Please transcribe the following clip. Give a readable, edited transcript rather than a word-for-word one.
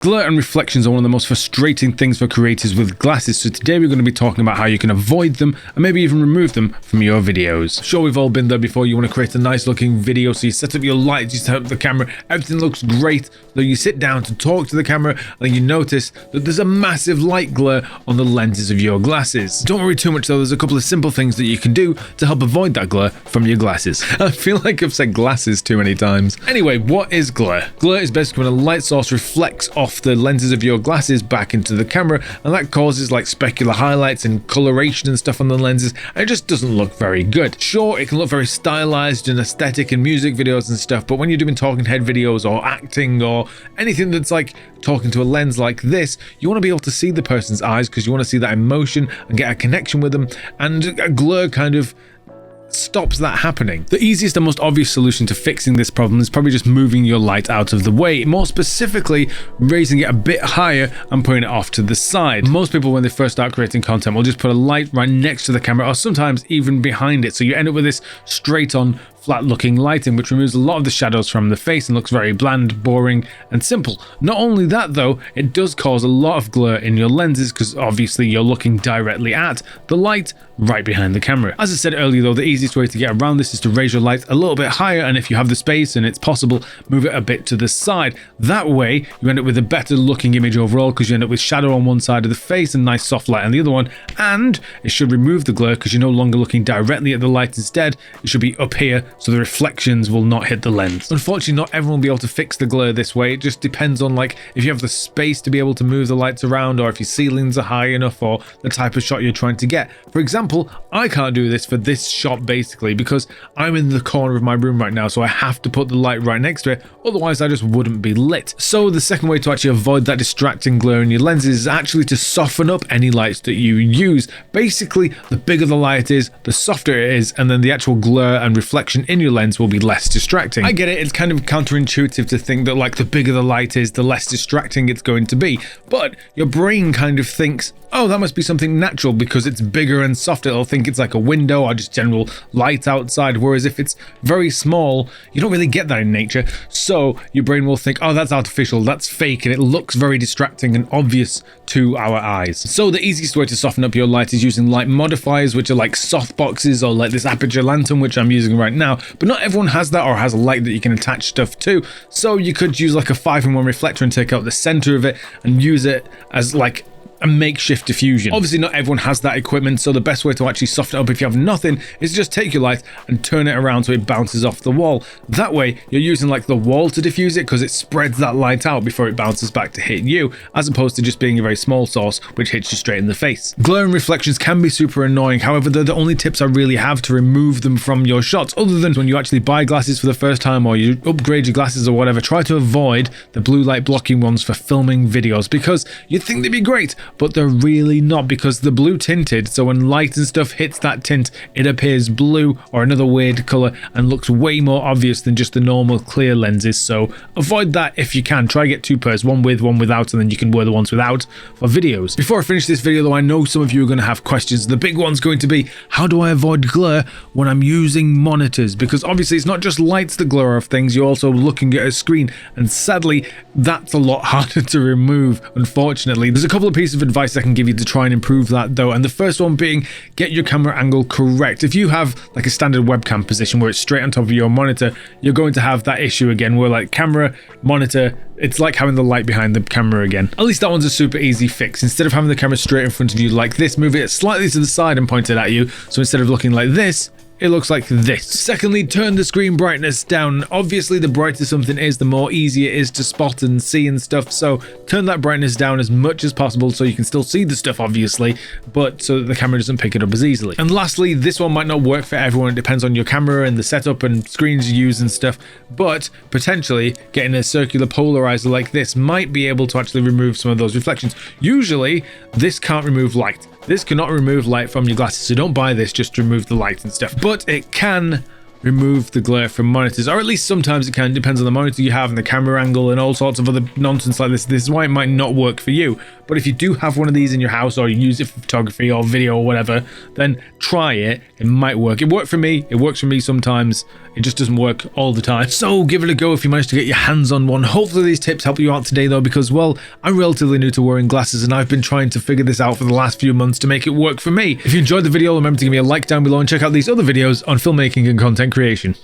Glare and reflections are one of the most frustrating things for creators with glasses, so today we're going to be talking about how you can avoid them and maybe even remove them from your videos. Sure, we've all been there before. You want to create a nice looking video, so you set up your lights, you set up the camera, everything looks great, so you sit down to talk to the camera and you notice that there's a massive light glare on the lenses of your glasses. Don't worry too much though, there's a couple of simple things that you can do to help avoid that glare from your glasses. I feel like I've said glasses too many times. Anyway, what is glare? Glare is basically when a light source reflects off the lenses of your glasses back into the camera, and that causes like specular highlights and coloration and stuff on the lenses, and it just doesn't look very good. Sure, it can look very stylized and aesthetic in music videos and stuff, but when you're doing talking head videos or acting or anything that's like talking to a lens like this, you want to be able to see the person's eyes because you want to see that emotion and get a connection with them, and a glare kind of stops that happening. The easiest and most obvious solution to fixing this problem is probably just moving your light out of the way, more specifically raising it a bit higher and putting it off to the side. Most people when they first start creating content will just put a light right next to the camera or sometimes even behind it, so you end up with this straight on flat looking lighting which removes a lot of the shadows from the face and looks very bland, boring and simple. Not only that though, it does cause a lot of glare in your lenses because obviously you're looking directly at the light right behind the camera. As I said earlier though, the easiest way to get around this is to raise your light a little bit higher, and if you have the space and it's possible, move it a bit to the side. That way you end up with a better looking image overall because you end up with shadow on one side of the face and nice soft light on the other one, and it should remove the glare because you're no longer looking directly at the light. Instead it should be up here so the reflections will not hit the lens. Unfortunately, not everyone will be able to fix the glare this way. It just depends on like if you have the space to be able to move the lights around, or if your ceilings are high enough, or the type of shot you're trying to get. For example, I can't do this for this shot basically because I'm in the corner of my room right now, so I have to put the light right next to it, otherwise I just wouldn't be lit. So the second way to actually avoid that distracting glare in your lenses is actually to soften up any lights that you use. Basically, the bigger the light is, the softer it is, and then the actual glare and reflection in your lens will be less distracting. I get it, it's kind of counterintuitive to think that like the bigger the light is, the less distracting it's going to be, but your brain kind of thinks, oh, that must be something natural because it's bigger and softer. It'll think it's like a window or just general light outside, whereas if it's very small, you don't really get that in nature, so your brain will think, oh, that's artificial, that's fake, and it looks very distracting and obvious to our eyes. So the easiest way to soften up your light is using light modifiers, which are like soft boxes or like this aperture lantern which I'm using right now, but not everyone has that or has a light that you can attach stuff to, so you could use like a 5-in-1 reflector and take out the center of it and use it as like a makeshift diffusion. Obviously not everyone has that equipment, so the best way to actually soften it up if you have nothing is just take your light and turn it around so it bounces off the wall. That way you're using like the wall to diffuse it because it spreads that light out before it bounces back to hit you, as opposed to just being a very small source which hits you straight in the face. Glare and reflections can be super annoying, however they're the only tips I really have to remove them from your shots, other than when you actually buy glasses for the first time or you upgrade your glasses or whatever. Try to avoid the blue light blocking ones for filming videos because you'd think they'd be great, but they're really not, because the blue tinted, so when light and stuff hits that tint it appears blue or another weird color and looks way more obvious than just the normal clear lenses, so avoid that if you can. Try get 2 pairs, one with, one without, and then you can wear the ones without for videos. Before I finish this video though, I know some of you are going to have questions. The big one's going to be, how do I avoid glare when I'm using monitors? Because obviously it's not just lights that glare off things, you're also looking at a screen, and sadly that's a lot harder to remove, unfortunately. There's a couple of pieces of advice I can give you to try and improve that though, and the first one being, get your camera angle correct. If you have like a standard webcam position where it's straight on top of your monitor, you're going to have that issue again where like camera, monitor, it's like having the light behind the camera again. At least that one's a super easy fix. Instead of having the camera straight in front of you like this, move it slightly to the side and point it at you, so instead of looking like this, it looks like this. Secondly, turn the screen brightness down. Obviously the brighter something is, the more easy it is to spot and see and stuff, so turn that brightness down as much as possible so you can still see the stuff obviously, but so that the camera doesn't pick it up as easily. And lastly, this one might not work for everyone, it depends on your camera and the setup and screens you use and stuff, but potentially getting a circular polarizer like this might be able to actually remove some of those reflections. Usually this can't remove light. This cannot remove light from your glasses, so don't buy this just to remove the light and stuff, but it can remove the glare from monitors, or at least sometimes it can. Depends on the monitor you have and the camera angle and all sorts of other nonsense like this. This is why it might not work for you, but if you do have one of these in your house or you use it for photography or video or whatever, then try it. It might work. It worked for me, it works for me sometimes. It just doesn't work all the time. So give it a go if you manage to get your hands on one. Hopefully these tips help you out today though, because well, I'm relatively new to wearing glasses and I've been trying to figure this out for the last few months to make it work for me. If you enjoyed the video, remember to give me a like down below and check out these other videos on filmmaking and content creation.